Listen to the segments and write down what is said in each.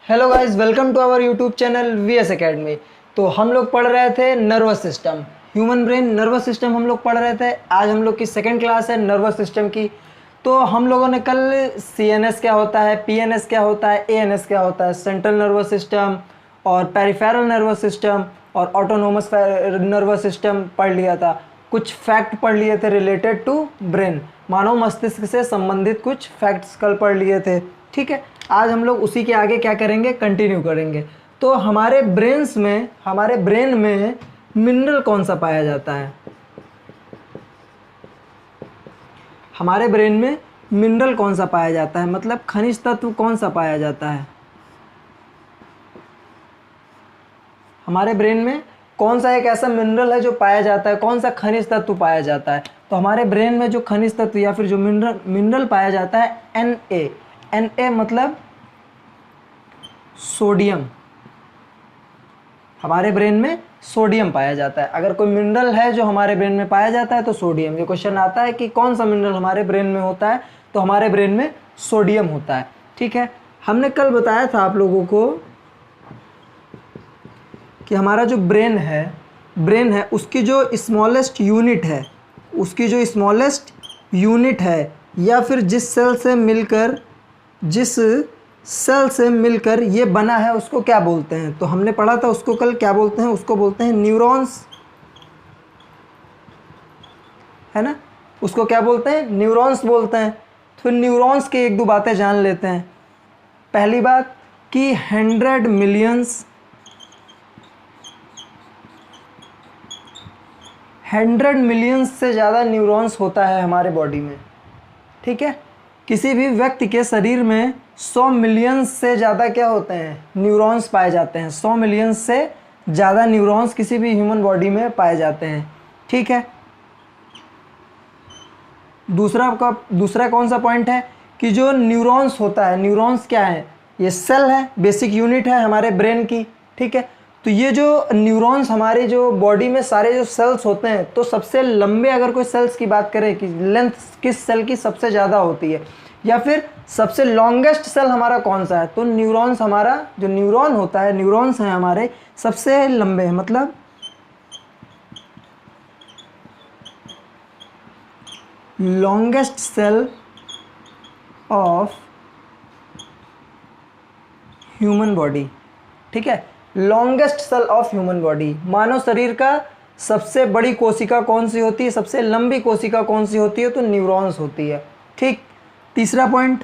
Hello guys, welcome to our YouTube channel VS academy. तो हम लोग पढ़ रहे थे nervous system, human brain nervous system हम लोग पढ़ रहे थे। आज हम लोग की सेकंड क्लास है नर्वस सिस्टम की। तो हम लोगों ने कल सीएनएस क्या होता है, पीएनएस क्या होता है, एएनएस क्या होता है, सेंट्रल नर्वस सिस्टम और पेरिफेरल नर्वस सिस्टम और ऑटोनोमस नर्वस सिस्टम पढ़ लिया था। कुछ फैक्ट पढ़ लिए थे रिलेटेड टू ब्रेन, मानव मस्तिष्क से संबंधित कुछ फैक्ट्स कल पढ़ लिए थे। ठीक है, आज हम लोग उसी के आगे क्या करेंगे, कंटिन्यू करेंगे। तो हमारे ब्रेन में मिनरल कौन सा पाया जाता है? हमारे ब्रेन में मिनरल कौन सा पाया जाता है, मतलब खनिज तत्व कौन सा पाया जाता है? हमारे ब्रेन में कौन सा एक ऐसा मिनरल है जो पाया जाता है, कौन सा खनिज तत्व पाया जाता है? तो हमारे ब्रेन में जो खनिज तत्व या फिर जो मिनरल पाया जाता है Na मतलब सोडियम। हमारे ब्रेन में सोडियम पाया जाता है। अगर कोई मिनरल है जो हमारे ब्रेन में पाया जाता है तो सोडियम। ये क्वेश्चन आता है कि कौन सा मिनरल हमारे ब्रेन में होता है, तो हमारे ब्रेन में सोडियम होता है। ठीक है, हमने कल बताया था आप लोगों को कि हमारा जो ब्रेन है उसकी जो स्मॉलेस्ट यूनिट है या फिर जिस सेल से मिलकर ये बना है उसको क्या बोलते हैं? तो हमने पढ़ा था उसको कल, क्या बोलते हैं? उसको बोलते हैं न्यूरॉन्स, है ना। उसको क्या बोलते हैं? न्यूरॉन्स बोलते हैं। तो न्यूरॉन्स की एक दो बातें जान लेते हैं। पहली बात कि 100 मिलियंस से ज़्यादा न्यूरॉन्स होता है हमारे बॉडी में। ठीक है, किसी भी व्यक्ति के शरीर में 100 मिलियन से ज़्यादा क्या होते हैं? न्यूरॉन्स पाए जाते हैं। 100 मिलियन से ज़्यादा न्यूरॉन्स किसी भी ह्यूमन बॉडी में पाए जाते हैं। ठीक है, दूसरा कौन सा पॉइंट है कि जो न्यूरॉन्स होता है, न्यूरॉन्स क्या है? ये सेल है, बेसिक यूनिट है हमारे ब्रेन की। ठीक है, तो ये जो न्यूरॉन्स हमारे जो बॉडी में सारे जो सेल्स होते हैं, तो सबसे लंबे अगर कोई सेल्स की बात करें कि लेंथ किस सेल की सबसे ज़्यादा होती है या फिर सबसे लॉन्गेस्ट सेल हमारा कौन सा है, तो न्यूरॉन्स, हमारा जो न्यूरॉन होता है, न्यूरॉन्स हैं हमारे सबसे लंबे हैं। मतलब longest cell of human body. ठीक है, longest cell of human body. मानव शरीर का सबसे बड़ी कोशिका कौन सी होती है, सबसे लंबी कोशिका कौन सी होती है? तो न्यूरॉन्स होती है। ठीक, तीसरा पॉइंट,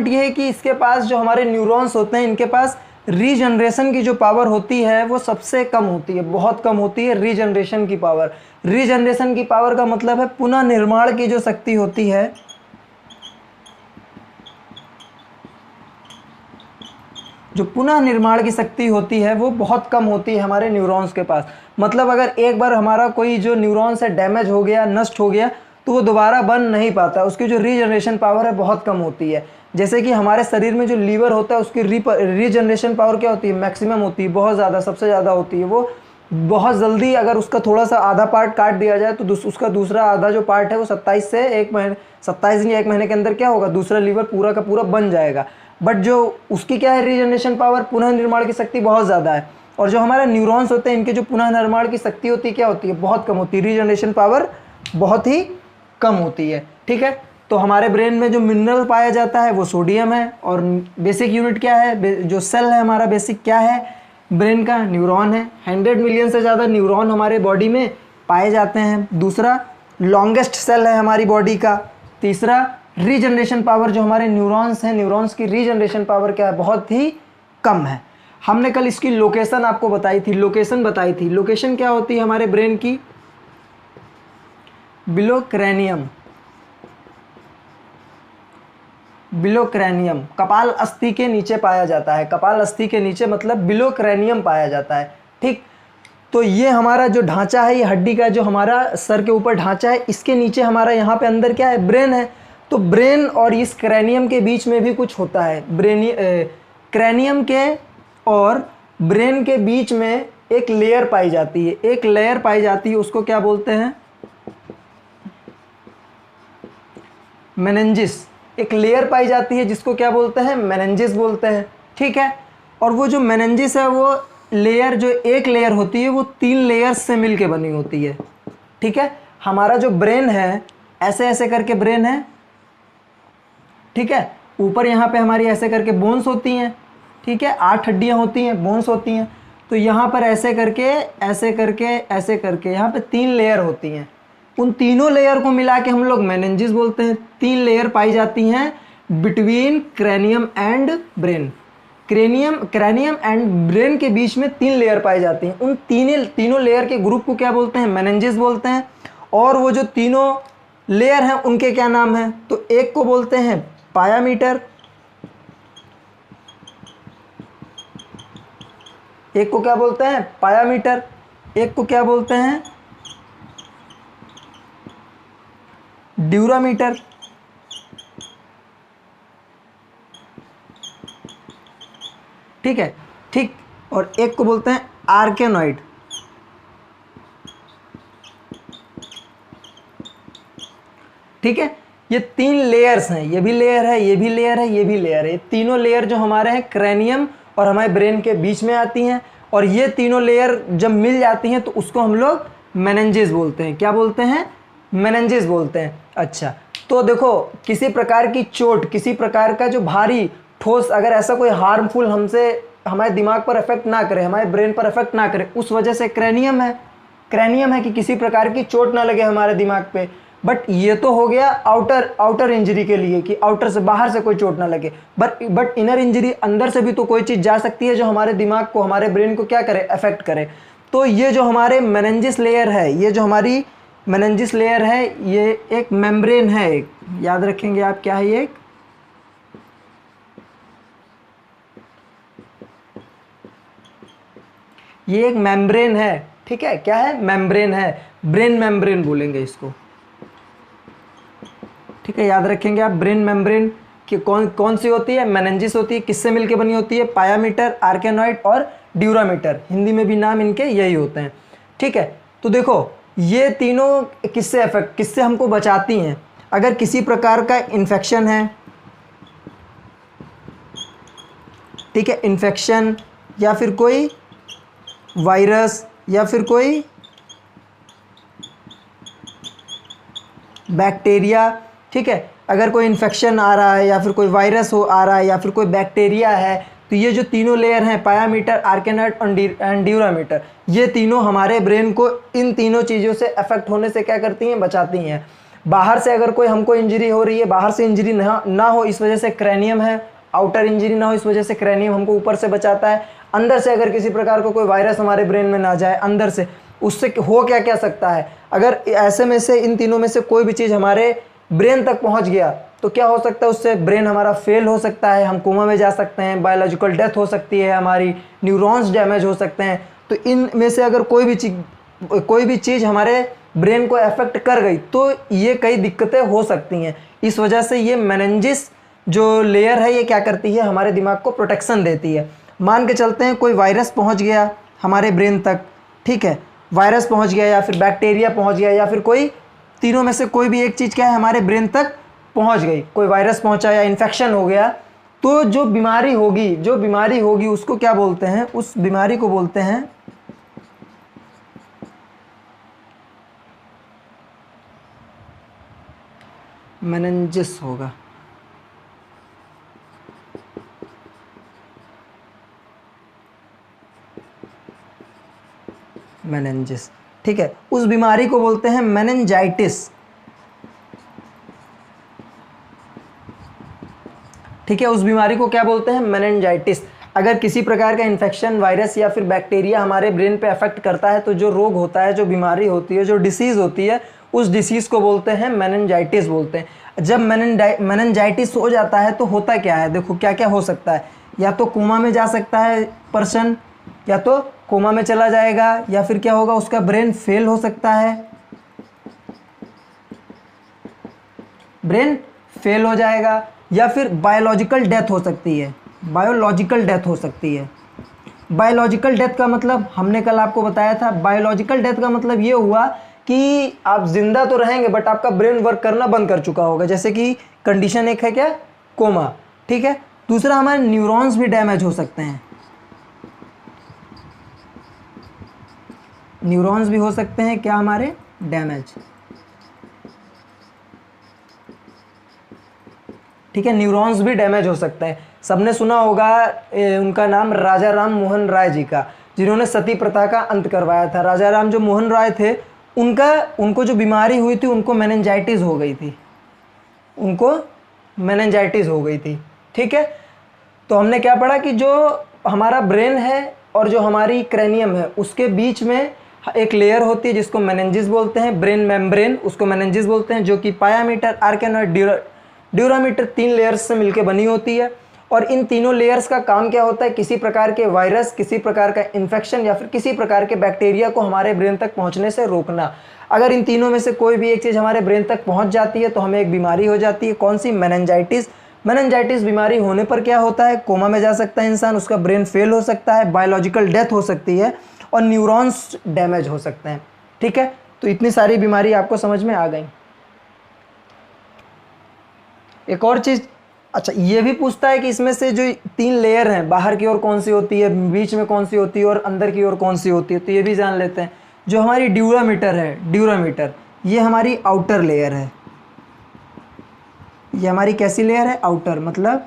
ये है कि इसके पास जो हमारे न्यूरॉन्स होते हैं, इनके पास रीजनरेशन की जो पावर होती है वो सबसे कम होती है, बहुत कम होती है रीजनरेशन की पावर। रीजनरेशन की पावर का मतलब है पुनः निर्माण की जो शक्ति होती है, जो पुनः निर्माण की शक्ति होती है वो बहुत कम होती है हमारे न्यूरॉन्स के पास। मतलब अगर एक बार हमारा कोई जो न्यूरॉन्स है डैमेज हो गया, नष्ट हो गया, तो वो दोबारा बन नहीं पाता। उसकी जो रीजनरेशन पावर है बहुत कम होती है। जैसे कि हमारे शरीर में जो लीवर होता है उसकी रीजनरेशन पावर क्या होती है? मैक्सिमम होती है, बहुत ज़्यादा, सबसे ज़्यादा होती है। वो बहुत जल्दी अगर उसका थोड़ा सा आधा पार्ट काट दिया जाए तो उसका दूसरा आधा जो पार्ट है वो 27 दिन या 1 महीने के अंदर क्या होगा, दूसरा लीवर पूरा का पूरा बन जाएगा। बट जो उसकी क्या है, रीजनरेशन पावर, पुनः निर्माण की शक्ति बहुत ज़्यादा है। और जो हमारे न्यूरॉन्स होते हैं इनके जो पुनः निर्माण की शक्ति होती है क्या होती है? बहुत कम होती है। रीजनरेशन पावर बहुत ही कम होती है। ठीक है, तो हमारे ब्रेन में जो मिनरल पाया जाता है वो सोडियम है। और बेसिक यूनिट क्या है, जो सेल है हमारा बेसिक क्या है ब्रेन का? न्यूरॉन है। 100 मिलियन से ज़्यादा न्यूरॉन हमारे बॉडी में पाए जाते हैं। दूसरा, लॉन्गेस्ट सेल है हमारी बॉडी का। तीसरा, रीजनरेशन पावर, जो हमारे न्यूरॉन्स हैं, न्यूरॉन्स की रीजनरेशन पावर क्या है? बहुत ही कम है। हमने कल इसकी लोकेशन आपको बताई थी, लोकेशन क्या होती है हमारे ब्रेन की? बिलो क्रैनियम, कपाल अस्थि के नीचे पाया जाता है। कपाल अस्थि के नीचे मतलब बिलो क्रैनियम पाया जाता है। ठीक, तो ये हमारा जो ढांचा है, ये हड्डी का जो हमारा सर के ऊपर ढांचा है, इसके नीचे हमारा यहाँ पे अंदर क्या है? ब्रेन है। तो ब्रेन और इस क्रैनियम के बीच में भी कुछ होता है। क्रैनियम के और ब्रेन के बीच में एक लेयर पाई जाती है, एक लेयर पाई जाती है, उसको क्या बोलते हैं? मेनिंजिस। एक लेयर पाई जाती है जिसको क्या बोलते हैं? मेनिंजिस बोलते हैं। ठीक है, और वो जो मेनिंजिस है वो लेयर, जो एक लेयर होती है वो 3 लेयर्स से मिलके बनी होती है। ठीक है, हमारा जो ब्रेन है ऐसे ऐसे करके ब्रेन है। ठीक है, ऊपर यहाँ पे हमारी ऐसे करके बोन्स होती हैं। ठीक है, 8 हड्डियाँ होती हैं, बोन्स होती हैं। तो यहाँ पर ऐसे करके ऐसे करके ऐसे करके यहाँ पे 3 लेयर होती हैं। उन तीनों लेयर को मिला के हम लोग मेनिंजिस बोलते हैं। 3 लेयर पाई जाती हैं between cranium and brain. Cranium and brain के बीच में 3 लेयर पाई जाती हैं। उन तीनों लेयर के ग्रुप को क्या बोलते हैं? मेनिंजिस बोलते हैं। और वो जो तीनों लेयर हैं उनके क्या नाम हैं? तो एक को बोलते हैं पायामीटर, एक को क्या बोलते हैं? पायामीटर, एक को क्या बोलते हैं? ड्यूरामीटर। ठीक है, ठीक, और एक को बोलते हैं आर्केनॉइड। ठीक है, ये 3 लेयर्स हैं, ये भी लेयर है, ये भी लेयर है, ये भी लेयर है। ये तीनों लेयर जो हमारे हैं क्रैनियम और हमारे ब्रेन के बीच में आती हैं, और ये तीनों लेयर जब मिल जाती हैं तो उसको हम लोग मेनिंजिस बोलते हैं। क्या बोलते हैं? मेनिंजिस बोलते हैं। अच्छा, तो देखो, किसी प्रकार की चोट, किसी प्रकार का जो भारी ठोस, अगर ऐसा कोई हार्मफुल हमसे हमारे दिमाग पर इफेक्ट ना करे, हमारे ब्रेन पर इफेक्ट ना करे, उस वजह से क्रैनियम है कि किसी प्रकार की चोट ना लगे हमारे दिमाग पे। बट ये तो हो गया आउटर इंजरी के लिए, कि आउटर से, बाहर से कोई चोट ना लगे। बट इनर इंजरी, अंदर से भी तो कोई चीज़ जा सकती है जो हमारे दिमाग को, हमारे ब्रेन को क्या करे? अफेक्ट करे। तो ये जो हमारे मेनिंजिस लेयर है, ये जो हमारी मेनिंजिस लेयर है, ये एक मेम्ब्रेन है। एक याद रखेंगे आप, क्या है ये? ये एक मेम्ब्रेन है। ठीक है, क्या है? मेम्ब्रेन है। ब्रेन मेम्ब्रेन बोलेंगे इसको। ठीक है, याद रखेंगे आप, ब्रेन मेम्ब्रेन कि कौन सी होती है? मेनिंजिस होती है। किससे मिलके बनी होती है? पायामीटर, आर्केनॉइड और ड्यूरामीटर। हिंदी में भी नाम इनके यही होते हैं। ठीक है, तो देखो, ये तीनों किससे हमको बचाती हैं? अगर किसी प्रकार का इन्फेक्शन है, ठीक है, इन्फेक्शन या फिर कोई वायरस या फिर कोई बैक्टीरिया, ठीक है, अगर कोई इन्फेक्शन आ रहा है या फिर कोई वायरस आ रहा है या फिर कोई बैक्टीरिया है, तो ये जो तीनों लेयर हैं, पायामीटर, आर्केनॉइड एंड ड्यूरामीटर, ये तीनों हमारे ब्रेन को इन तीनों चीज़ों से अफेक्ट होने से क्या करती हैं? बचाती हैं। बाहर से अगर कोई हमको इंजरी हो रही है, बाहर से इंजरी ना हो, इस वजह से क्रैनियम है। आउटर इंजरी ना हो, इस वजह से क्रैनियम हमको ऊपर से बचाता है। अंदर से अगर किसी प्रकार का कोई वायरस हमारे ब्रेन में ना जाए अंदर से, उससे हो क्या सकता है? अगर ऐसे में से, इन तीनों में से कोई भी चीज़ हमारे ब्रेन तक पहुंच गया तो क्या हो सकता है? उससे ब्रेन हमारा फेल हो सकता है, हम कोमा में जा सकते हैं, बायोलॉजिकल डेथ हो सकती है, हमारी न्यूरॉन्स डैमेज हो सकते हैं। तो इन में से अगर कोई भी चीज़ हमारे ब्रेन को अफेक्ट कर गई तो ये कई दिक्कतें हो सकती हैं। इस वजह से ये मेनिंजिस जो लेयर है, ये क्या करती है? हमारे दिमाग को प्रोटेक्शन देती है। मान के चलते हैं कोई वायरस पहुंच गया हमारे ब्रेन तक, ठीक है, वायरस पहुंच गया या फिर बैक्टीरिया पहुंच गया या फिर कोई, तीनों में से कोई भी एक चीज़ क्या है? हमारे ब्रेन तक पहुंच गई, कोई वायरस पहुंचा या इन्फेक्शन हो गया, तो जो बीमारी होगी उसको क्या बोलते हैं? उस बीमारी को बोलते हैं मेनिंजिस होगा। मेनिंजिस, ठीक है, उस बीमारी को बोलते हैं मेनिंजाइटिस। ठीक है, उस बीमारी को क्या बोलते हैं? मेनिंजाइटिस। अगर किसी प्रकार का इन्फेक्शन, वायरस या फिर बैक्टीरिया हमारे ब्रेन पे अफेक्ट करता है तो जो रोग होता है, जो बीमारी होती है, जो डिसीज़ होती है, उस डिसीज़ को बोलते हैं मेनिंजाइटिस बोलते हैं। जब मेनिंजाइटिस हो जाता है तो होता क्या है? देखो क्या क्या हो सकता है। या तो कोमा में जा सकता है पर्सन, या तो कोमा में चला जाएगा, या फिर क्या होगा? उसका ब्रेन फेल हो सकता है, ब्रेन फेल हो जाएगा, या फिर बायोलॉजिकल डेथ हो सकती है। बायोलॉजिकल डेथ हो सकती है। बायोलॉजिकल डेथ का मतलब हमने कल आपको बताया था, बायोलॉजिकल डेथ का मतलब ये हुआ कि आप जिंदा तो रहेंगे बट आपका ब्रेन वर्क करना बंद कर चुका होगा, जैसे कि कंडीशन एक है क्या, कोमा, ठीक है। दूसरा हमारे न्यूरॉन्स भी डैमेज हो सकते हैं, न्यूरॉन्स भी हो सकते हैं क्या हमारे डैमेज, ठीक है, न्यूरॉन्स भी डैमेज हो सकता है। सबने सुना होगा उनका नाम राजा राम मोहन राय जी का, जिन्होंने सती प्रथा का अंत करवाया था। राजा राम जो मोहन राय थे, उनको जो बीमारी हुई थी, उनको मेनिंजाइटिस हो गई थी, उनको मेनिंजाइटिस हो गई थी, ठीक है। तो हमने क्या पढ़ा कि जो हमारा ब्रेन है और जो हमारी क्रैनियम है, उसके बीच में एक लेयर होती है जिसको मेनिंजिस बोलते हैं, ब्रेन मेम्ब्रेन, उसको मेनिंजिस बोलते हैं, जो कि पायामीटर, आर्केनॉइड, ड्यूरामीटर 3 लेयर्स से मिलकर बनी होती है। और इन तीनों लेयर्स का काम क्या होता है, किसी प्रकार के वायरस, किसी प्रकार का इन्फेक्शन या फिर किसी प्रकार के बैक्टीरिया को हमारे ब्रेन तक पहुंचने से रोकना। अगर इन तीनों में से कोई भी एक चीज़ हमारे ब्रेन तक पहुंच जाती है तो हमें एक बीमारी हो जाती है, कौन सी, मेनिंजाइटिस। मेनिंजाइटिस बीमारी होने पर क्या होता है, कोमा में जा सकता है इंसान, उसका ब्रेन फेल हो सकता है, बायोलॉजिकल डेथ हो सकती है और न्यूरॉन्स डैमेज हो सकते हैं, ठीक है। तो इतनी सारी बीमारी आपको समझ में आ गई। एक और चीज़, अच्छा ये भी पूछता है कि इसमें से जो 3 लेयर हैं, बाहर की ओर कौन सी होती है, बीच में कौन सी होती है और अंदर की ओर कौन सी होती है, तो ये भी जान लेते हैं। जो हमारी ड्यूरामीटर है, ड्यूरामीटर, ये हमारी आउटर लेयर है, ये हमारी कैसी लेयर है, आउटर, मतलब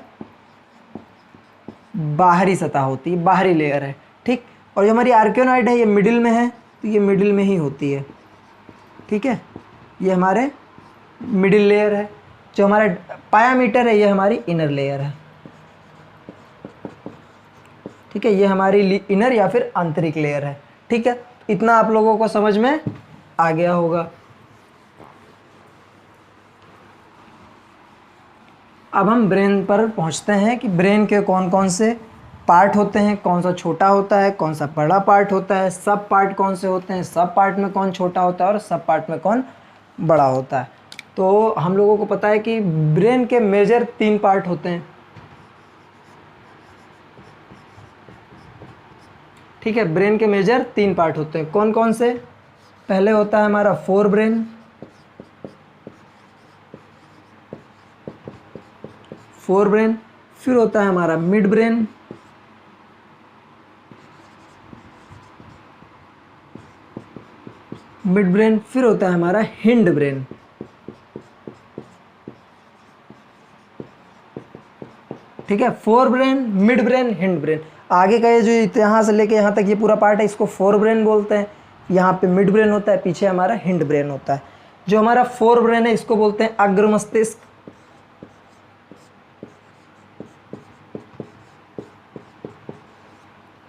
बाहरी सतह होती है, बाहरी लेयर है, ठीक। और जो हमारी आर्कियोनॉइड है, ये मिडिल में है, तो ये मिडिल में ही होती है, ठीक है, ये हमारे मिडिल लेयर है। जो हमारा पायामीटर है, ये हमारी इनर लेयर है, ठीक है, ये हमारी इनर या फिर आंतरिक लेयर है, ठीक है। इतना आप लोगों को समझ में आ गया होगा। अब हम ब्रेन पर पहुंचते हैं कि ब्रेन के कौन कौन से पार्ट होते हैं, कौन सा छोटा होता है, कौन सा बड़ा पार्ट होता है, सब पार्ट कौन से होते हैं, सब पार्ट में कौन छोटा होता है और सब पार्ट में कौन बड़ा होता है। तो हम लोगों को पता है कि ब्रेन के मेजर 3 पार्ट होते हैं, ठीक है, ब्रेन के मेजर 3 पार्ट होते हैं। कौन कौन से, पहले होता है हमारा फोर ब्रेन, फोर ब्रेन, फिर होता है हमारा मिड ब्रेन, मिड ब्रेन, फिर होता है हमारा हिंड ब्रेन, ठीक है। Fore brain, mid brain, hind brain. आगे का ये जो यहाँ से लेके यहाँ तक ये पूरा पार्ट है, इसको फोर ब्रेन बोलते हैं। यहाँ पे मिड ब्रेन होता है, पीछे हमारा हिंड ब्रेन होता है। जो हमारा फोर ब्रेन है, इसको बोलते हैं अग्र मस्तिष्क,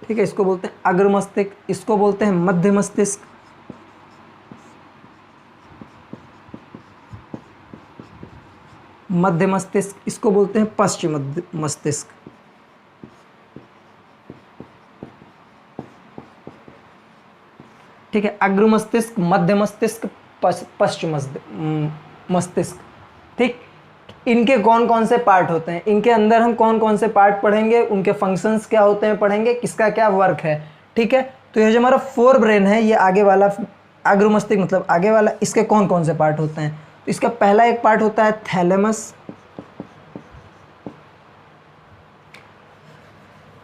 ठीक है, इसको बोलते हैं अग्र मस्तिष्क, इसको बोलते हैं मध्य मस्तिष्क, मध्य मस्तिष्क, इसको बोलते हैं पश्चिम मस्तिष्क, ठीक है। अग्र मस्तिष्क, मध्य मस्तिष्क, पश्चिम मस्तिष्क, ठीक। इनके कौन कौन से पार्ट होते हैं, इनके अंदर हम कौन कौन से पार्ट पढ़ेंगे, उनके फंक्शंस क्या होते हैं पढ़ेंगे, किसका क्या वर्क है, ठीक है। तो ये जो हमारा फोर ब्रेन है, ये आगे वाला अग्र मस्तिष्क मतलब आगे वाला, इसके कौन कौन से पार्ट होते हैं। तो इसका पहला एक पार्ट होता है थैलेमस।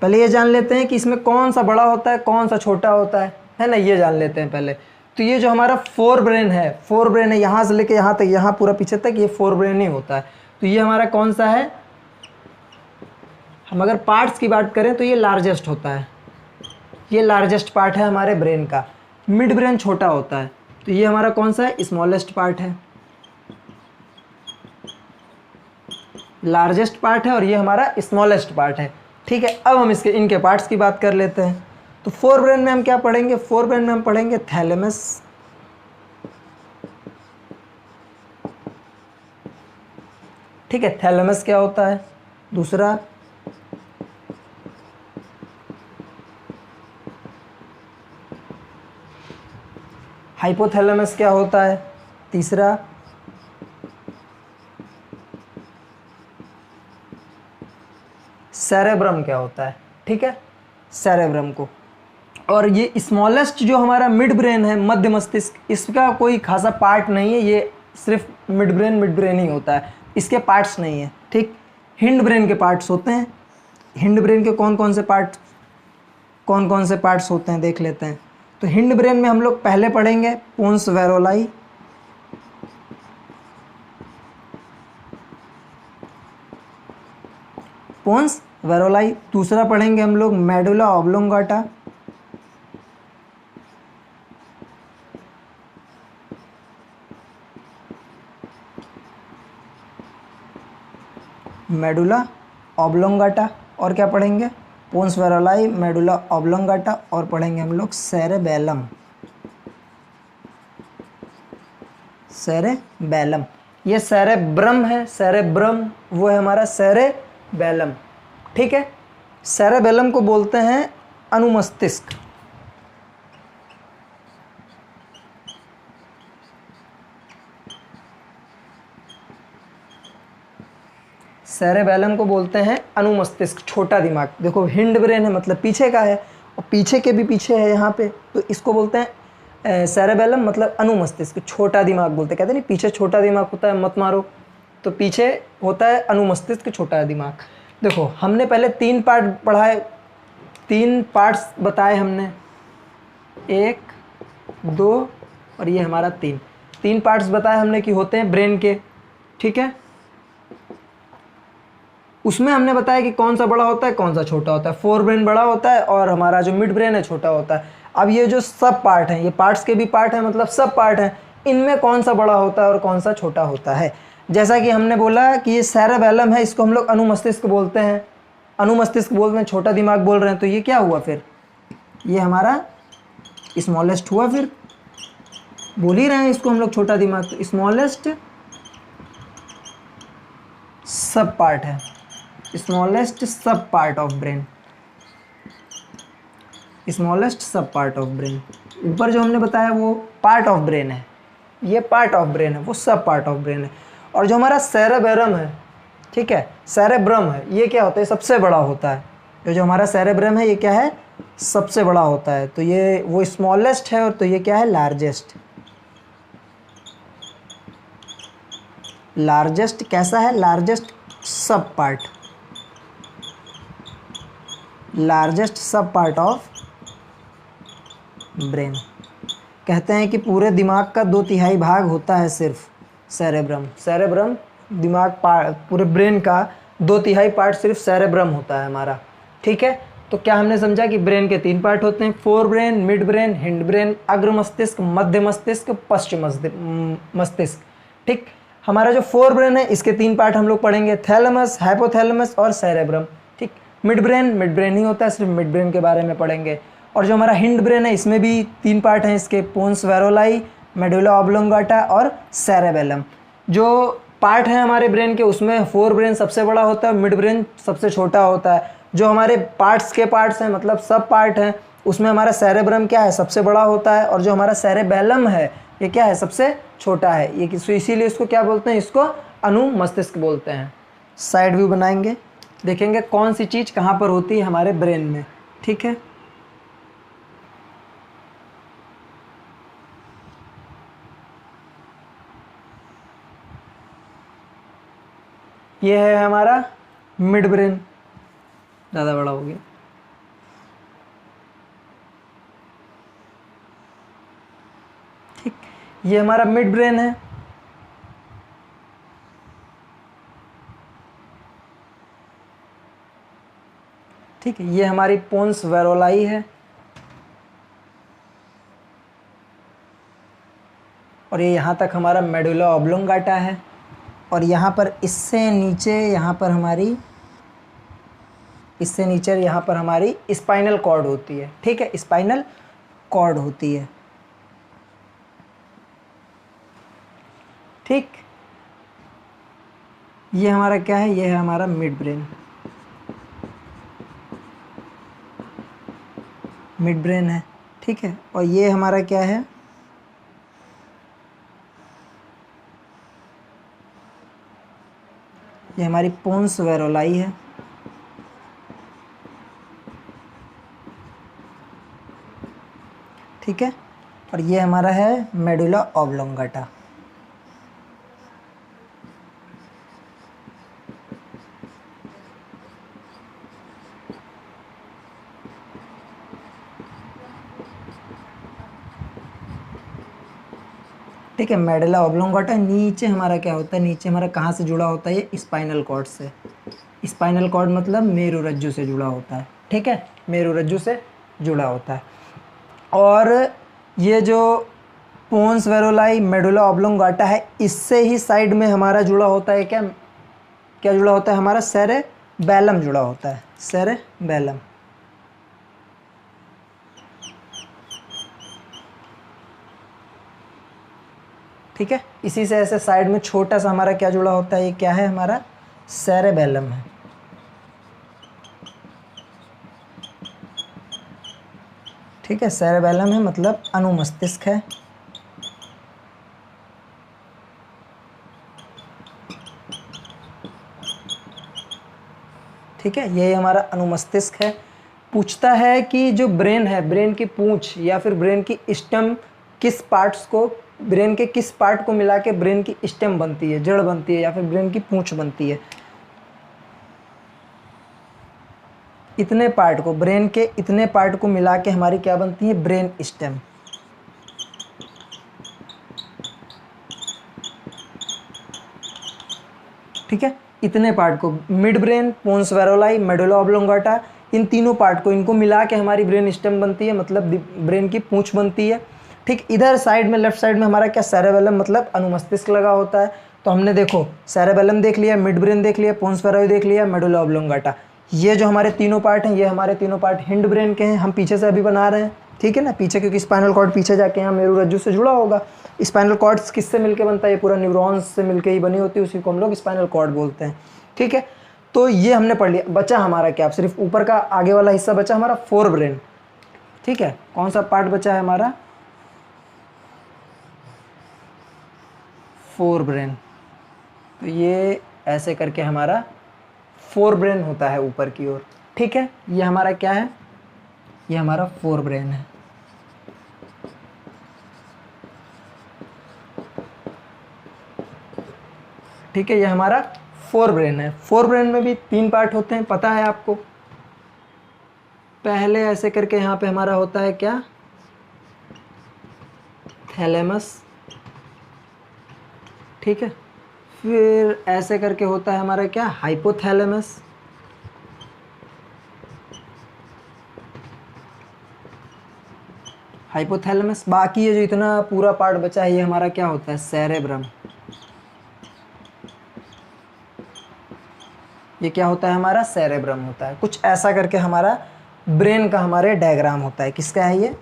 पहले ये जान लेते हैं कि इसमें कौन सा बड़ा होता है, कौन सा छोटा होता है ना, ये जान लेते हैं पहले। तो ये जो हमारा फोर ब्रेन है, फोर ब्रेन है, यहाँ से लेके यहाँ तक, यहाँ पूरा पीछे तक, ये फोर ब्रेन ही होता है। तो ये हमारा कौन सा है, हम अगर पार्ट्स की बात करें तो ये लार्जेस्ट होता है, ये लार्जेस्ट पार्ट है हमारे ब्रेन का। मिड ब्रेन छोटा होता है, तो ये हमारा कौन सा है, स्मॉलेस्ट पार्ट है, लार्जेस्ट पार्ट है, और ये हमारा स्मॉलेस्ट पार्ट है, ठीक है। अब हम इनके पार्ट्स की बात कर लेते हैं। तो फोर ब्रेन में हम क्या पढ़ेंगे, फोर ब्रेन में हम पढ़ेंगे थैलेमस, ठीक है, थैलेमस क्या होता है। दूसरा हाइपोथैलेमस क्या होता है। तीसरा सेरेब्रम क्या होता है, ठीक है, सेरेब्रम को। और ये स्मॉलेस्ट जो हमारा मिड ब्रेन है, मध्य मस्तिष्क, इसका कोई खासा पार्ट नहीं है, ये सिर्फ मिड ब्रेन ही होता है, इसके पार्ट्स नहीं है, ठीक। हिंड ब्रेन के पार्ट्स होते हैं। हिंड ब्रेन के कौन कौन से पार्ट्स होते हैं देख लेते हैं। तो हिंड ब्रेन में हम लोग पहले पढ़ेंगे पोन्स वेरोलाई, पोन्स वेरोलाई। दूसरा पढ़ेंगे हम लोग मेडुला ऑब्लोंगाटा, मेडुला ऑब्लोंगाटा। और क्या पढ़ेंगे, पोन्स वेरोलाई, मेडुला ऑब्लोंगाटा, और पढ़ेंगे हम लोग सेरेबेलम, सेरेबेलम। ये सेरेब्रम है, सेरेब्रम वो है हमारा सेरेबेलम, ठीक है। सेरेबेलम को बोलते हैं अनुमस्तिष्क। सेरेबेलम को बोलते हैं अनुमस्तिष्क, छोटा दिमाग। देखो हिंड ब्रेन है मतलब पीछे का है, और पीछे के भी पीछे है यहाँ पे, तो इसको बोलते हैं सेरेबेलम मतलब अनुमस्तिष्क, छोटा दिमाग बोलते हैं। कहते नहीं पीछे छोटा दिमाग होता है, मत मारो, तो पीछे होता है अनुमस्तिष्क, छोटा दिमाग। देखो हमने पहले 3 पार्ट पढ़ाए, 3 पार्ट्स बताए हमने, 1 2 और ये हमारा 3 पार्ट्स बताए हमने कि होते हैं ब्रेन के, ठीक है। उसमें हमने बताया कि कौन सा बड़ा होता है कौन सा छोटा होता है। फोर ब्रेन बड़ा होता है और हमारा जो मिड ब्रेन है छोटा होता है। अब ये जो सब पार्ट हैं, ये पार्ट्स के भी पार्ट हैं, मतलब सब पार्ट हैं, इनमें कौन सा बड़ा होता है और कौन सा छोटा होता है। जैसा कि हमने बोला कि ये सेरेबेलम है, इसको हम लोग अनुमस्तिष्क बोलते हैं, अनुमस्तिष्क बोलते हैं, छोटा दिमाग बोल रहे हैं, तो ये क्या हुआ फिर, ये हमारा स्मॉलेस्ट हुआ। फिर बोल ही रहे हैं इसको हम लोग छोटा दिमाग, तो स्मॉलेस्ट सब पार्ट है, स्मॉलेस्ट सब पार्ट ऑफ ब्रेन, स्मॉलेस्ट सब पार्ट ऑफ ब्रेन। ऊपर जो हमने बताया वो पार्ट ऑफ ब्रेन है, ये पार्ट ऑफ ब्रेन है, वो सब पार्ट ऑफ ब्रेन है। और जो हमारा सेरेबेरम है, ठीक है, सेरेब्रम है, ये क्या होता है, सबसे बड़ा होता है। जो हमारा सेरेब्रम है ये क्या है, सबसे बड़ा होता है। तो ये वो स्मॉलेस्ट है, और तो ये क्या है, लार्जेस्ट। लार्जेस्ट कैसा है, लार्जेस्ट सब पार्ट, लार्जेस्ट सब पार्ट ऑफ ब्रेन। कहते हैं कि पूरे दिमाग का 2/3 भाग होता है सिर्फ सेरेब्रम। सेरेब्रम दिमाग पूरे ब्रेन का 2/3 पार्ट सिर्फ सेरेब्रम होता है हमारा, ठीक है। तो क्या हमने समझा कि ब्रेन के 3 पार्ट होते हैं, fore brain, mid brain, hind brain, अग्र मस्तिष्क, मध्य मस्तिष्क, पश्चिम मस्तिष्क, ठीक। हमारा जो फोर ब्रेन है इसके 3 पार्ट हम लोग पढ़ेंगे, थैलेमस, हाइपोथैलेमस और सेरेब्रम, ठीक। मिड ब्रेन ही होता है, सिर्फ मिड ब्रेन के बारे में पढ़ेंगे। और जो हमारा हिंड ब्रेन है इसमें भी 3 पार्ट हैं इसके, पोन्स वेरोलाई, मेडुला ऑब्लोंगाटा और सेरेबेलम। जो पार्ट हैं हमारे ब्रेन के उसमें फोर ब्रेन सबसे बड़ा होता है, मिड ब्रेन सबसे छोटा होता है। जो हमारे पार्ट्स के पार्ट्स हैं मतलब सब पार्ट हैं, उसमें हमारा सेरेब्रम क्या है, सबसे बड़ा होता है। और जो हमारा सेरेबेलम है ये क्या है, सबसे छोटा है। ये इसीलिए इसको क्या बोलते हैं, इसको अनुमस्तिष्क बोलते हैं। साइड व्यू बनाएंगे, देखेंगे कौन सी चीज़ कहाँ पर होती है हमारे ब्रेन में, ठीक है। ये है हमारा मिड ब्रेन, ज़्यादा बड़ा हो गया, ठीक। ये हमारा मिड ब्रेन है, ठीक है। ये हमारी पोन्स वेरोलाई है, और ये यहाँ तक हमारा मेडुला ऑब्लोंगाटा है। और यहाँ पर इससे नीचे यहाँ पर हमारी, इससे नीचे यहाँ पर हमारी स्पाइनल कॉर्ड होती है, ठीक है, स्पाइनल कॉर्ड होती है, ठीक। ये हमारा क्या है, ये है हमारा मिड ब्रेन, मिड ब्रेन है, ठीक है। और ये हमारा क्या है, ये हमारी पोन्स वेरोलाई है, ठीक है, और ये हमारा है मेडुला ऑब्लोंगाटा। ठीक है, मेडुला ऑब्लोंगाटा नीचे हमारा क्या होता है, नीचे हमारा कहाँ से जुड़ा होता है, ये स्पाइनल कॉर्ड से। स्पाइनल कॉर्ड मतलब मेरुरज्जु से जुड़ा होता है। ठीक है, मेरुरज्जु से जुड़ा होता है। और ये जो पोन्स वेरोलाई मेडुला ऑब्लोंगाटा है, इससे ही साइड में हमारा जुड़ा होता है क्या, क्या जुड़ा होता है हमारा, सेरेबेलम जुड़ा होता है, सेरेबेलम। ठीक है, इसी से ऐसे साइड में छोटा सा हमारा क्या जुड़ा होता है, ये क्या है हमारा, सेरेबेलम है। ठीक है, सेरेबेलम है मतलब अनुमस्तिष्क है। ठीक है, यही हमारा अनुमस्तिष्क है। पूछता है कि जो ब्रेन है, ब्रेन की पूंछ या फिर ब्रेन की स्टेम किस पार्ट्स को, ब्रेन के किस पार्ट को मिला के ब्रेन की स्टेम बनती है, जड़ बनती है, या फिर ब्रेन की पूंछ बनती है। इतने पार्ट को, ब्रेन के इतने पार्ट को मिला के हमारी क्या बनती है, ब्रेन स्टेम। ठीक है, इतने पार्ट को, मिड ब्रेन, पोन्स वेरोलाई, मेडुला ऑब्लोंगाटा, इन तीनों पार्ट को, इनको मिला के हमारी ब्रेन स्टेम बनती है, मतलब ब्रेन की पूंछ बनती है। ठीक, इधर साइड में, लेफ्ट साइड में हमारा क्या, सेरेबेलम मतलब अनुमस्तिष्क लगा होता है। तो हमने देखो सेरेबेलम देख लिया, मिड ब्रेन देख लिया, पोन्स वेरोलाई देख लिया, मेडुला ऑब्लोंगाटा। ये जो हमारे तीनों पार्ट हैं, ये हमारे तीनों पार्ट हिंड ब्रेन के हैं। हम पीछे से अभी बना रहे हैं, ठीक है ना, पीछे, क्योंकि स्पाइनल कॉर्ड पीछे जाके यहाँ मेरुरज्जु से जुड़ा होगा। स्पाइनल कॉर्ड किससे मिलके बनता है, ये पूरा न्यूरॉन्स से मिलके ही बनी होती है, उसी को हम लोग स्पाइनल कॉर्ड बोलते हैं। ठीक है, तो ये हमने पढ़ लिया। बचा हमारा क्या, सिर्फ ऊपर का आगे वाला हिस्सा बचा हमारा, फोर ब्रेन। ठीक है, कौन सा पार्ट बचा है हमारा, फोर ब्रेन। तो ये ऐसे करके हमारा फोर ब्रेन होता है ऊपर की ओर। ठीक है, ये हमारा क्या है, ये हमारा फोर ब्रेन है। ठीक है, ये हमारा फोर ब्रेन है। फोर ब्रेन में भी तीन पार्ट होते हैं, पता है आपको। पहले ऐसे करके यहाँ पे हमारा होता है क्या, थैलेमस। ठीक है, फिर ऐसे करके होता है हमारा क्या, हाइपोथैलेमस। हाइपोथैलेमस। बाकी ये जो इतना पूरा पार्ट बचा है, ये हमारा क्या होता है, सेरेब्रम। ये क्या होता है हमारा, सेरेब्रम होता है। कुछ ऐसा करके हमारा ब्रेन का हमारे डायग्राम होता है। किसका है ये,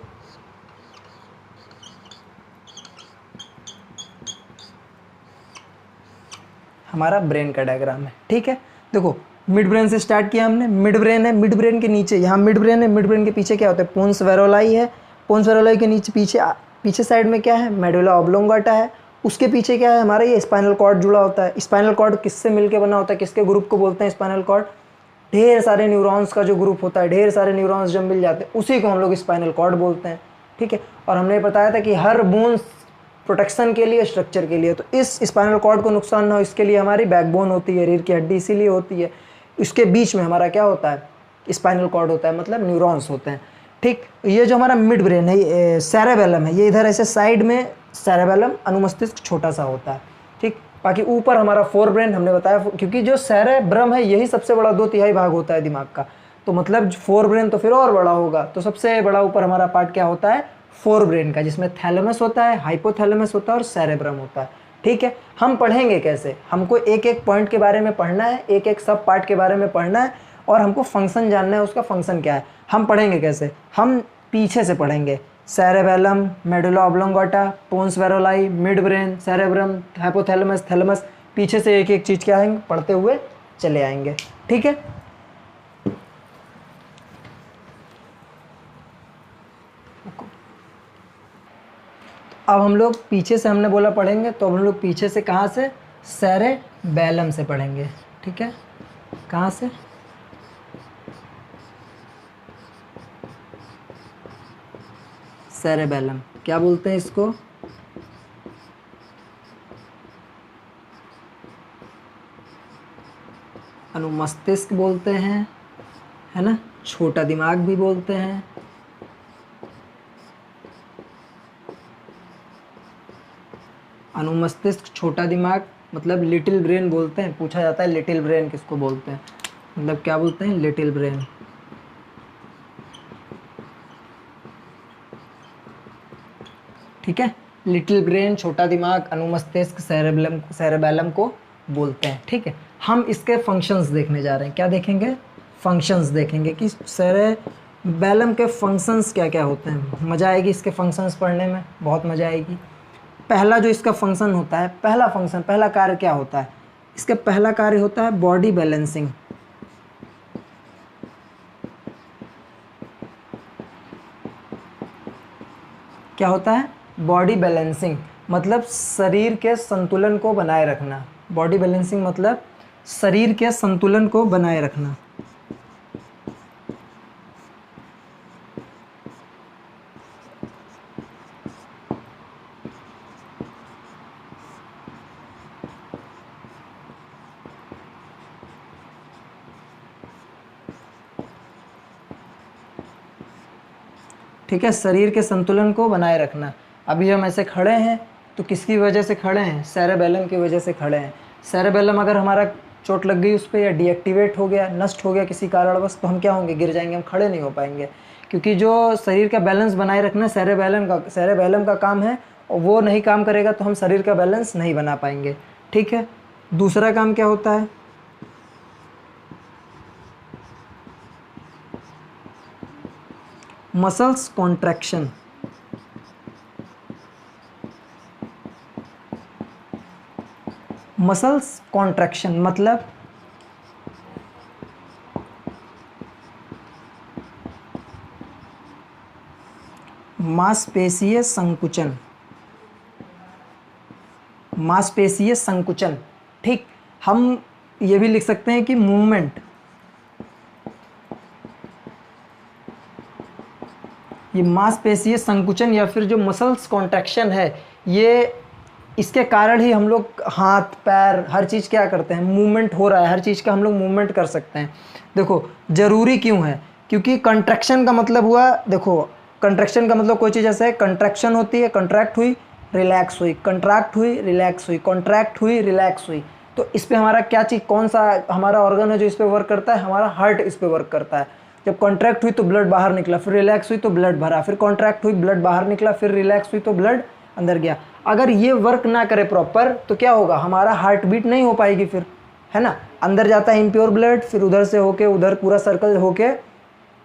हमारा ब्रेन का डायग्राम है। ठीक है, देखो मिड ब्रेन से स्टार्ट किया हमने। मिड ब्रेन है, मिड ब्रेन के नीचे यहाँ मिड ब्रेन है, मिड ब्रेन के पीछे क्या होता है, पोन्स वेरोलाई है। पोन्स वेरोलाई के नीचे पीछे साइड में क्या है, मेडुला ऑब्लोंगाटा है। उसके पीछे क्या है हमारा, ये स्पाइनल कॉर्ड जुड़ा होता है। स्पाइनल कॉर्ड किससे मिलके बना होता है, किसके ग्रुप को बोलते हैं स्पाइनल कॉर्ड, ढेर सारे न्यूरॉन्स का जो ग्रुप होता है, ढेर सारे न्यूरॉन्स जब मिल जाते हैं उसी को हम लोग स्पाइनल कॉर्ड बोलते हैं। ठीक है, और हमने बताया था कि हर बोन्स प्रोटेक्शन के लिए, स्ट्रक्चर के लिए, तो इस स्पाइनल कॉर्ड को नुकसान ना हो इसके लिए हमारी बैकबोन होती है, रीढ़ की हड्डी इसीलिए होती है। इसके बीच में हमारा क्या होता है, स्पाइनल कॉर्ड होता है, मतलब न्यूरॉन्स होते हैं। ठीक, ये जो हमारा मिड ब्रेन है, सेरेबेलम है, ये इधर ऐसे साइड में सेरेबेलम, अनुमस्तिष्क छोटा सा होता है। ठीक, बाकी ऊपर हमारा फोर ब्रेन हमने बताया, क्योंकि जो सेरेब्रम है यही सबसे बड़ा 2/3 भाग होता है दिमाग का, तो मतलब फोर ब्रेन तो फिर और बड़ा होगा। तो सबसे बड़ा ऊपर हमारा पार्ट क्या होता है, फोर ब्रेन का, जिसमें थैलेमस होता है, हाइपोथैलेमस होता है और सेरेब्रम होता है। ठीक है, हम पढ़ेंगे कैसे, हमको एक एक पॉइंट के बारे में पढ़ना है, एक एक सब पार्ट के बारे में पढ़ना है, और हमको फंक्शन जानना है, उसका फंक्शन क्या है। हम पढ़ेंगे कैसे, हम पीछे से पढ़ेंगे, cerebellum, medulla oblongata, pons varolii, mid brain, cerebrum, hypothalamus, thalamus, पीछे से एक एक चीज़ क्या आएंगे, पढ़ते हुए चले आएंगे। ठीक है, अब हम लोग पीछे से, हमने बोला पढ़ेंगे, तो अब हम लोग पीछे से कहाँ से, सेरेबेलम से पढ़ेंगे। ठीक है, कहाँ से, सेरेबेलम। क्या बोलते हैं इसको? अनुमस्तिष्क बोलते हैं, है ना, छोटा दिमाग भी बोलते हैं। अनुमस्तिष्क, छोटा दिमाग मतलब लिटिल ब्रेन बोलते हैं। पूछा जाता है लिटिल ब्रेन किसको बोलते हैं, मतलब क्या बोलते हैं? Little brain. ठीक है, लिटिल ब्रेन, छोटा दिमाग, अनुमस्तिष्क, सेरेबेलम को बोलते हैं। ठीक है, हम इसके फंक्शंस देखने जा रहे हैं। क्या देखेंगे? फंक्शंस देखेंगे कि सेरेबेलम के फंक्शंस क्या क्या होते हैं। मज़ा आएगी इसके फंक्शंस पढ़ने में, बहुत मज़ा आएगी। पहला जो इसका फंक्शन होता है, पहला कार्य क्या होता है? इसका पहला कार्य होता है बॉडी बैलेंसिंग। क्या होता है? बॉडी बैलेंसिंग मतलब शरीर के संतुलन को बनाए रखना। बॉडी बैलेंसिंग मतलब शरीर के संतुलन को बनाए रखना। ठीक है, शरीर के संतुलन को बनाए रखना। अभी हम ऐसे खड़े हैं तो किसकी वजह से खड़े हैं? सेरेबेलम की वजह से खड़े हैं। सेरेबेलम अगर हमारा चोट लग गई उस पर, या डीएक्टिवेट हो गया, नष्ट हो गया किसी कारणवश, तो हम क्या होंगे? गिर जाएंगे, हम खड़े नहीं हो पाएंगे। क्योंकि जो शरीर का बैलेंस बनाए रखना सेरेबेलम का काम है, और वो नहीं काम करेगा तो हम शरीर का बैलेंस नहीं बना पाएंगे। ठीक है, दूसरा काम क्या होता है? Muscles contraction. मसल्स कॉन्ट्रैक्शन मतलब मांसपेशीय संकुचन। मांसपेशीय संकुचन। ठीक, हम ये भी लिख सकते हैं कि मूवमेंट। ये मांसपेशीय संकुचन या फिर जो मसल्स कॉन्ट्रैक्शन है, ये इसके कारण ही हम लोग हाथ पैर हर चीज़ क्या करते हैं? मूवमेंट हो रहा है, हर चीज़ का हम लोग मूवमेंट कर सकते हैं। देखो ज़रूरी क्यों है? क्योंकि कंट्रैक्शन का मतलब हुआ, देखो कंट्रैक्शन का मतलब कोई चीज़ ऐसा है, कंट्रैक्शन होती है, कंट्रैक्ट हुई, रिलैक्स हुई, कंट्रैक्ट हुई, रिलैक्स हुई, कॉन्ट्रैक्ट हुई, रिलैक्स हुई। तो इस पर हमारा क्या चीज़, कौन सा हमारा ऑर्गन है जो इस पर वर्क करता है? हमारा हार्ट इस पर वर्क करता है। जब कॉन्ट्रैक्ट हुई तो ब्लड बाहर निकला, फिर रिलैक्स हुई तो ब्लड भरा, फिर कॉन्ट्रैक्ट हुई ब्लड बाहर निकला, फिर रिलैक्स हुई तो ब्लड अंदर गया। अगर ये वर्क ना करे प्रॉपर तो क्या होगा? हमारा हार्ट बीट नहीं हो पाएगी फिर, है ना। अंदर जाता है इम्प्योर ब्लड, फिर उधर से होके उधर पूरा सर्कल होके,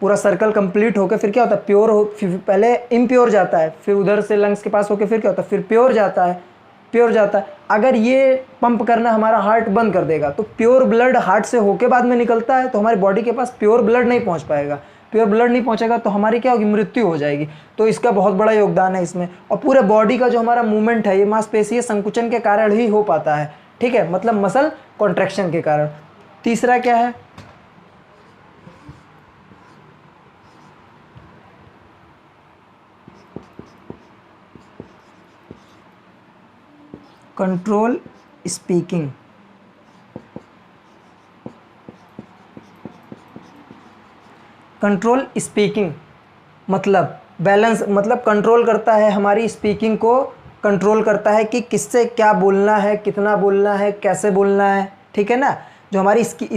पूरा सर्कल कंप्लीट होके फिर क्या होता है? प्योर हो, फिर पहले इम्प्योर जाता है, फिर उधर से लंग्स के पास होके फिर क्या होता है? फिर प्योर जाता है, प्योर जाता है। अगर ये पंप करना हमारा हार्ट बंद कर देगा तो प्योर ब्लड हार्ट से होके बाद में निकलता है, तो हमारी बॉडी के पास प्योर ब्लड नहीं पहुंच पाएगा। प्योर ब्लड नहीं पहुंचेगा तो हमारी क्या होगी? मृत्यु हो जाएगी। तो इसका बहुत बड़ा योगदान है इसमें। और पूरे बॉडी का जो हमारा मूवमेंट है, ये मांसपेशीय संकुचन के कारण ही हो पाता है। ठीक है, मतलब मसल कॉन्ट्रैक्शन के कारण। तीसरा क्या है? Control speaking. कंट्रोल स्पीकिंग मतलब बैलेंस, मतलब कंट्रोल करता है हमारी स्पीकिंग को, कंट्रोल करता है कि किससे क्या बोलना है, कितना बोलना है, कैसे बोलना है। ठीक है ना, जो हमारी इसकी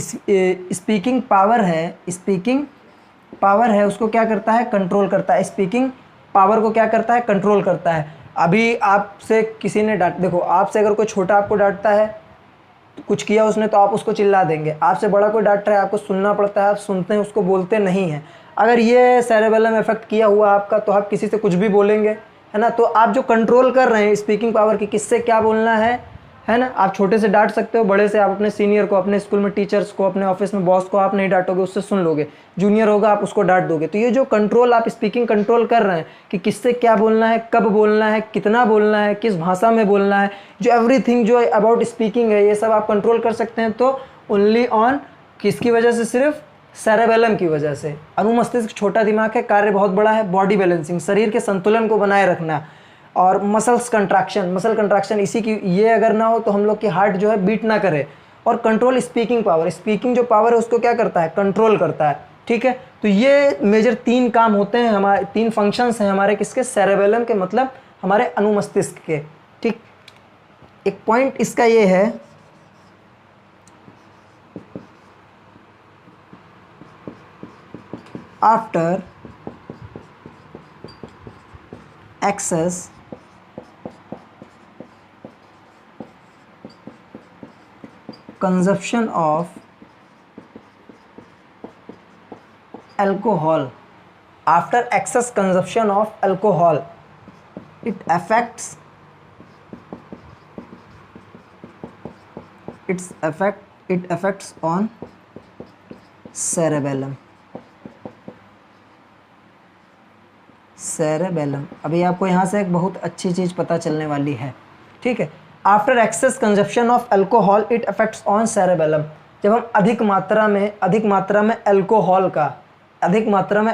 स्पीकिंग पावर है, स्पीकिंग पावर है, उसको क्या करता है? कंट्रोल करता है। स्पीकिंग पावर को क्या करता है? कंट्रोल करता है। अभी आपसे किसी ने देखो, आपसे अगर कोई छोटा आपको डांटता है, कुछ किया उसने, तो आप उसको चिल्ला देंगे। आपसे बड़ा कोई डांट रहा है, आपको सुनना पड़ता है, आप सुनते हैं, उसको बोलते नहीं हैं। अगर ये सेरेबेलम इफेक्ट किया हुआ आपका, तो आप किसी से कुछ भी बोलेंगे, है ना। तो आप जो कंट्रोल कर रहे हैं स्पीकिंग पावर की, किससे क्या बोलना है ना। आप छोटे से डांट सकते हो, बड़े से आप अपने सीनियर को, अपने स्कूल में टीचर्स को, अपने ऑफिस में बॉस को आप नहीं डांटोगे, उससे सुन लोगे। जूनियर होगा आप उसको डांट दोगे। तो ये जो कंट्रोल, आप स्पीकिंग कंट्रोल कर रहे हैं कि किससे क्या बोलना है, कब बोलना है, कितना बोलना है, किस भाषा में बोलना है, जो एवरीथिंग जो अबाउट स्पीकिंग है, ये सब आप कंट्रोल कर सकते हैं। तो ओनली ऑन किसकी वजह से? सिर्फ सेरेबेलम की वजह से। अनुमस्तिष्क छोटा दिमाग है, कार्य बहुत बड़ा है, बॉडी बैलेंसिंग, शरीर के संतुलन को बनाए रखना, और मसल्स कंट्रैक्शन, मसल कंट्रैक्शन इसी की, ये अगर ना हो तो हम लोग की हार्ट जो है बीट ना करे। और कंट्रोल स्पीकिंग पावर, स्पीकिंग जो पावर है उसको क्या करता है, कंट्रोल करता है। ठीक है, तो ये मेजर 3 काम होते हैं हमारे, 3 फंक्शंस हैं हमारे किसके, सेरेबेलम के, मतलब हमारे अनुमस्तिष्क के। ठीक, एक पॉइंट इसका ये है, after excess consumption of alcohol, after excess consumption of alcohol, it affects on cerebellum। अभी आपको यहाँ से एक बहुत अच्छी चीज़ पता चलने वाली है। ठीक है, after excess consumption of alcohol it affects on cerebellum. जब हम अधिक मात्रा में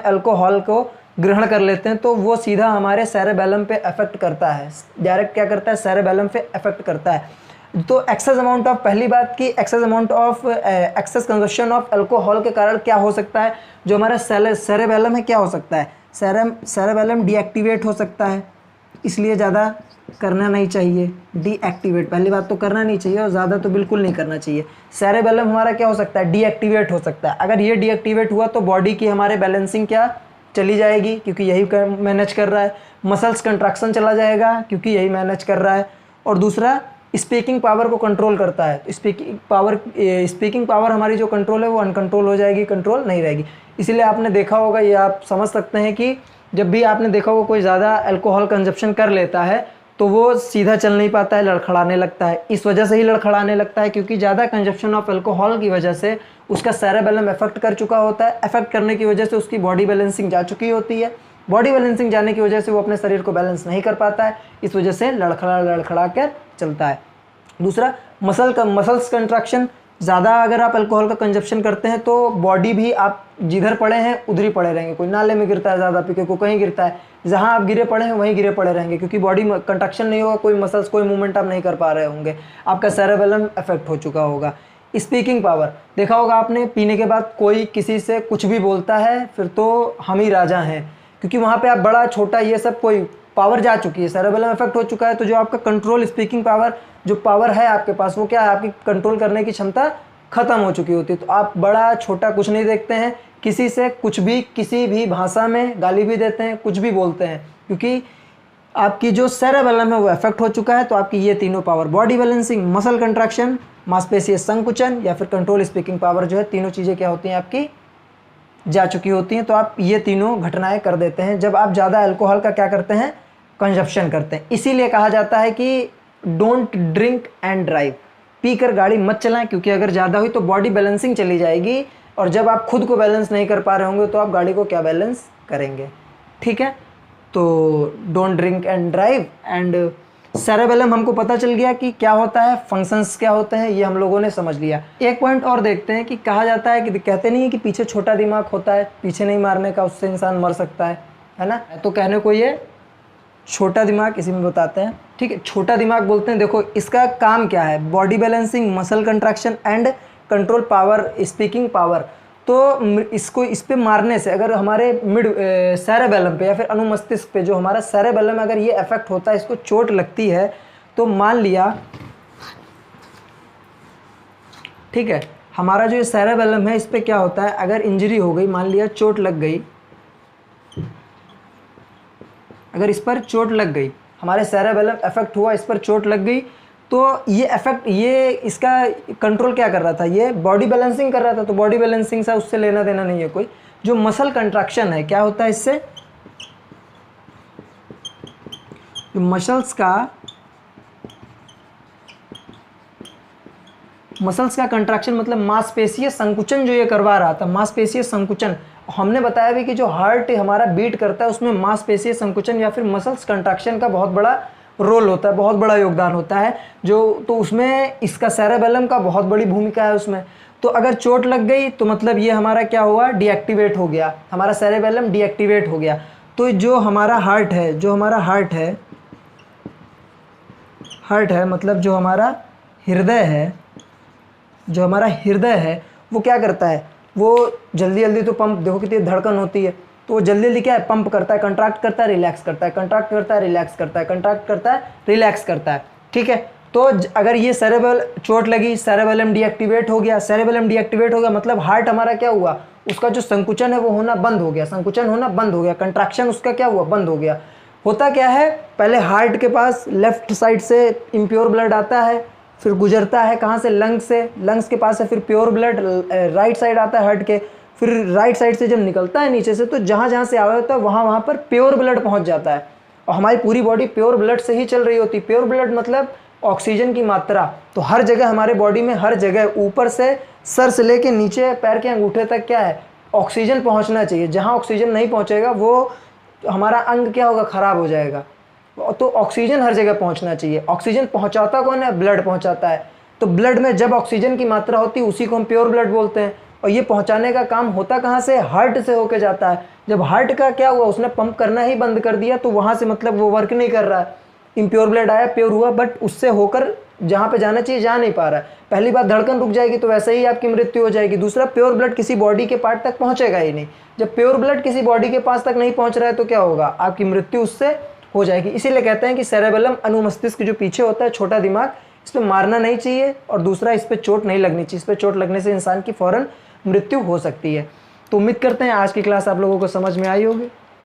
अल्कोहल को ग्रहण कर लेते हैं तो वो सीधा हमारे सेरेबेलम पे अफेक्ट करता है, डायरेक्ट क्या करता है, सेरेबेलम पे अफेक्ट करता है। तो एक्सेस अमाउंट ऑफ, पहली बात की excess amount of excess consumption of alcohol के कारण क्या हो सकता है, जो हमारा सेरेबेलम है क्या हो सकता है, सेरेबेलम डीएक्टिवेट हो सकता है, इसलिए ज़्यादा करना नहीं चाहिए। डीएक्टिवेट, पहली बात तो करना नहीं चाहिए और ज़्यादा तो बिल्कुल नहीं करना चाहिए। सेरेबेलम हमारा क्या हो सकता है, डीएक्टिवेट हो सकता है। अगर ये डीएक्टिवेट हुआ तो बॉडी की हमारे बैलेंसिंग क्या चली जाएगी, क्योंकि यही मैनेज कर रहा है। मसल्स कंट्रैक्शन चला जाएगा क्योंकि यही मैनेज कर रहा है। और दूसरा, स्पीकिंग पावर को कंट्रोल करता है। तो स्पीकिंग पावर हमारी जो कंट्रोल है वो अनकंट्रोल हो जाएगी, कंट्रोल नहीं रहेगी। इसीलिए आपने देखा होगा, ये आप समझ सकते हैं कि जब भी आपने देखा होगा कोई ज़्यादा अल्कोहल कंजप्शन कर लेता है तो वो सीधा चल नहीं पाता है, लड़खड़ाने लगता है। इस वजह से ही लड़खड़ाने लगता है क्योंकि ज़्यादा कंजप्शन ऑफ अल्कोहल की वजह से उसका सेरेबेलम अफेक्ट कर चुका होता है। अफेक्ट करने की वजह से उसकी बॉडी बैलेंसिंग जा चुकी होती है। बॉडी बैलेंसिंग जाने की वजह से वो अपने शरीर को बैलेंस नहीं कर पाता है, इस वजह से लड़खड़ा कर चलता है। दूसरा, मसल्स कंट्रैक्शन, ज़्यादा अगर आप अल्कोहल का कंजप्शन करते हैं तो बॉडी भी, आप जिधर पड़े हैं उधर ही पड़े रहेंगे। कोई नाले में गिरता है ज़्यादा पी के, कोई कहीं गिरता है, जहाँ आप गिरे पड़े हैं वहीं गिरे पड़े रहेंगे, क्योंकि बॉडी कंट्रैक्शन नहीं होगा, कोई मसल्स, कोई मूवमेंट आप नहीं कर पा रहे होंगे, आपका सेरेबेलम अफेक्ट हो चुका होगा। स्पीकिंग पावर, देखा होगा आपने, पीने के बाद कोई किसी से कुछ भी बोलता है फिर तो हम ही राजा हैं, क्योंकि वहाँ पे आप बड़ा छोटा ये सब कोई पावर जा चुकी है, सेरेबेलम अफेक्ट हो चुका है। तो जो आपका कंट्रोल, स्पीकिंग पावर, जो पावर है आपके पास, वो क्या है, आपकी कंट्रोल करने की क्षमता खत्म हो चुकी होती है। तो आप बड़ा छोटा कुछ नहीं देखते हैं, किसी से कुछ भी, किसी भी भाषा में गाली भी देते हैं, कुछ भी बोलते हैं, क्योंकि आपकी जो सेरेबेलम है वो अफेक्ट हो चुका है। तो आपकी ये तीनों power, body balancing, muscle contraction, मांसपेशीय संकुचन या फिर कंट्रोल स्पीकिंग पावर, जो है तीनों चीज़ें क्या होती हैं, आपकी जा चुकी होती हैं। तो आप ये तीनों घटनाएं कर देते हैं जब आप ज़्यादा अल्कोहल का क्या करते हैं, कंजप्शन करते हैं। इसीलिए कहा जाता है कि डोंट ड्रिंक एंड ड्राइव, पीकर गाड़ी मत चलाएं, क्योंकि अगर ज़्यादा हुई तो बॉडी बैलेंसिंग चली जाएगी, और जब आप खुद को बैलेंस नहीं कर पा रहे होंगे तो आप गाड़ी को क्या बैलेंस करेंगे। ठीक है, तो don't drink and drive. And cerebellum हमको पता चल गया कि क्या होता है, फंक्शंस क्या होते हैं, ये हम लोगों ने समझ लिया। एक पॉइंट और देखते हैं कि कहा जाता है कि, कहते नहीं है कि पीछे छोटा दिमाग होता है, पीछे नहीं मारने का, उससे इंसान मर सकता है ना। तो कहने को ये छोटा दिमाग इसी में बताते हैं। ठीक है, छोटा दिमाग बोलते हैं। देखो इसका काम क्या है, body balancing, muscle contraction and control power, speaking power. तो इसको, इस पे मारने से अगर हमारे सेरेबेलम पे या फिर अनुमस्तिष्क पे, जो हमारा सेरेबेलम अगर ये अफेक्ट होता है, इसको चोट लगती है, तो मान लिया, ठीक है, हमारा जो सेरेबेलम है इस पे क्या होता है, अगर इंजरी हो गई, मान लिया चोट लग गई, अगर इस पर चोट लग गई, हमारे सेरेबेलम अफेक्ट हुआ, इस पर चोट लग गई, तो ये अफेक्ट, ये इसका कंट्रोल क्या कर रहा था, ये बॉडी बैलेंसिंग कर रहा था। तो बॉडी बैलेंसिंग से उससे लेना देना नहीं है कोई। जो मसल कंट्रैक्शन है, क्या होता है इससे, जो मसल्स का कंट्रैक्शन, मतलब मांसपेशीय संकुचन जो ये करवा रहा था, मांसपेशीय संकुचन। हमने बताया भी कि जो हार्ट हमारा बीट करता है उसमें मांसपेशीय संकुचन या फिर मसल्स कंट्रैक्शन का बहुत बड़ा रोल होता है, बहुत बड़ा योगदान होता है। जो तो उसमें इसका सेरेबेलम का बहुत बड़ी भूमिका है उसमें। तो अगर चोट लग गई तो मतलब ये हमारा क्या हुआ, डीएक्टिवेट हो गया, हमारा सेरेबेलम डीएक्टिवेट हो गया। तो जो हमारा हार्ट है, मतलब जो हमारा हृदय है वो क्या करता है, वो जल्दी जल्दी तो पंप, देखो कितनी धड़कन होती है, तो वो जल्दी जल्दी क्या है, पंप करता है, कंट्रैक्ट करता है, रिलैक्स करता है, कंट्रैक्ट करता है, रिलैक्स करता है, कंट्रैक्ट करता है, रिलैक्स करता है। ठीक है, तो अगर ये चोट लगी, सेरेबेलम डीएक्टिवेट हो गया, मतलब हार्ट हमारा क्या हुआ, उसका जो संकुचन है वो होना बंद हो गया, कंट्रैक्शन उसका क्या हुआ, बंद हो गया। होता क्या है, पहले हार्ट के पास लेफ्ट साइड से इम्प्योर ब्लड आता है, फिर गुजरता है कहाँ से, लंग्स के पास से फिर प्योर ब्लड राइट साइड आता है हार्ट के, फिर राइट साइड से जब निकलता है नीचे से, तो जहाँ जहाँ से आया होता है वहाँ पर प्योर ब्लड पहुँच जाता है। और हमारी पूरी बॉडी प्योर ब्लड से ही चल रही होती है। प्योर ब्लड मतलब ऑक्सीजन की मात्रा, तो हर जगह हमारे बॉडी में, हर जगह ऊपर से सर से लेके नीचे पैर के अंगूठे तक क्या है, ऑक्सीजन पहुँचना चाहिए। जहाँ ऑक्सीजन नहीं पहुँचेगा वो हमारा अंग क्या होगा, ख़राब हो जाएगा। तो ऑक्सीजन हर जगह पहुंचना चाहिए। ऑक्सीजन पहुंचाता कौन है, ब्लड पहुंचाता है। तो ब्लड में जब ऑक्सीजन की मात्रा होती है उसी को हम प्योर ब्लड बोलते हैं। और ये पहुंचाने का काम होता कहाँ से, हार्ट से होके जाता है। जब हार्ट का क्या हुआ, उसने पंप करना ही बंद कर दिया, तो वहाँ से मतलब वो वर्क नहीं कर रहा है। इम्प्योर ब्लड आया, प्योर हुआ, बट उससे होकर जहाँ पे जाना चाहिए जा नहीं पा रहा है। पहली बात, धड़कन रुक जाएगी तो वैसे ही आपकी मृत्यु हो जाएगी। दूसरा, प्योर ब्लड किसी बॉडी के पार्ट तक पहुँचेगा ही नहीं। जब प्योर ब्लड किसी बॉडी के पास तक नहीं पहुँच रहा है तो क्या होगा, आपकी मृत्यु उससे हो जाएगी। इसीलिए कहते हैं कि सेरेबेलम अनुमस्तिष्क जो पीछे होता है, छोटा दिमाग, इस पर मारना नहीं चाहिए, और दूसरा इस पर चोट नहीं लगनी चाहिए। इस पर चोट लगने से इंसान की फौरन मृत्यु हो सकती है। तो उम्मीद करते हैं आज की क्लास आप लोगों को समझ में आई होगी।